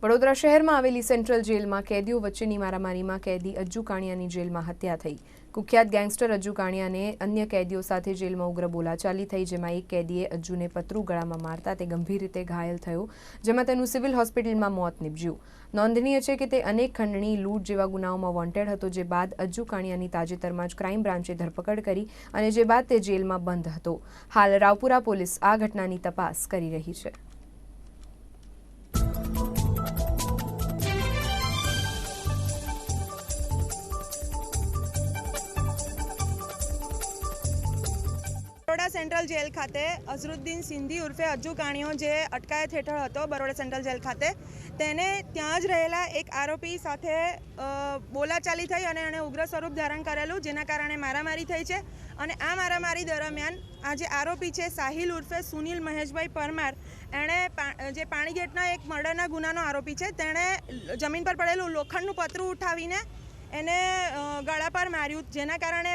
વડોદરા શહેરમાં આવેલી સેન્ટ્રલ જેલમાં કેદીઓ વચ્ચેની મારામારીમાં કેદી અજ્જુ કાણિયાની જેલમાં હત્યા થઈ। કુખ્યાત ગેંગસ્ટર અજ્જુ કાણિયાને અન્ય કેદીઓ સાથે જેલમાં ઉગ્ર બોલાચાલી થઈ, જેમાં એક કેદીએ અજ્જુને પતરું ગળામાં મારતા તે ગંભીર રીતે ઘાયલ થયો, જેમાં તેનું સિવિલ હોસ્પિટલમાં મોત નીપજ્યું। નોંધનીય છે કે તે અનેક ખંડણી, લૂંટ જેવા ગુનાઓમાં વોન્ટેડ હતો, જે બાદ અજ્જુ કાણિયાની તાજેતરમાં જ ક્રાઇમ બ્રાન્ચે ધરપકડ કરી અને જે બાદ તે જેલમાં બંધ હતો। હાલ રાવપુરા પોલીસ આ ઘટનાની તપાસ કરી રહી છે। बरोड़ा सेंट्रल जेल खाते अजरुद्दीन सिंधी उर्फे अज्जू काणियो जे अटकायत हेठळ हतो बरोड़ा सेंट्रल जेल खाते तेने त्यां ज रहेला एक आरोपी साथे बोलाचाली थई अने एणे उग्र स्वरूप धारण करेलुं, जेना कारणे मारामारी थई छे। अने आ मारामारी दरमियान आ जे आरोपी छे साहिल उर्फे सुनील महेशभाई परमार, एणे जे पाणीगेटना एक मर्डरना गुनानो आरोपी छे, तेणे जमीन पर पड़ेलुं लोखंडनुं पतરું उठावीने એને ગળા પર માર્યું, જેના કારણે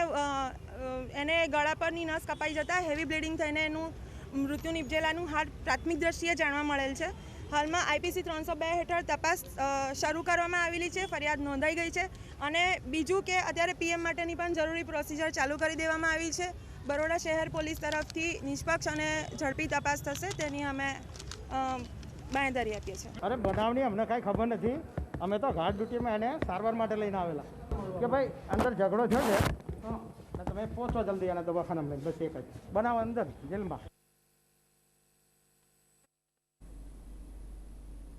એને ગળા પરની નસ કપાઈ જતા હેવી બ્લીડિંગ થઈને એનું મૃત્યુ નિપજેલાનું હાલ પ્રાથમિક દ્રષ્ટિએ જાણવા મળેલ છે। હાલમાં આઈપીસી 302 હેઠળ તપાસ શરૂ કરવામાં આવેલી છે, ફરિયાદ નોંધાઈ ગઈ છે અને બીજું કે અત્યારે પીએમ માટેની પણ જરૂરી પ્રોસિજર ચાલુ કરી દેવામાં આવી છે। બરોડા શહેર પોલીસ તરફથી નિષ્પક્ષ અને ઝડપી તપાસ થશે તેની અમે બાંહેધરી આપીએ છીએ। અરે બનાવની અમને કાંઈ ખબર નથી, અમે તો ગાર્ડ ડ્યુટીમાં એને સારવાર માટે લઈને આવેલા કે ભાઈ અંદર ઝઘડો થયો છે, તમે પહોંચો જલ્દી અને દવાખાનામાં લઈને, બસ એક જ બનાવ અંદર જેલમાં।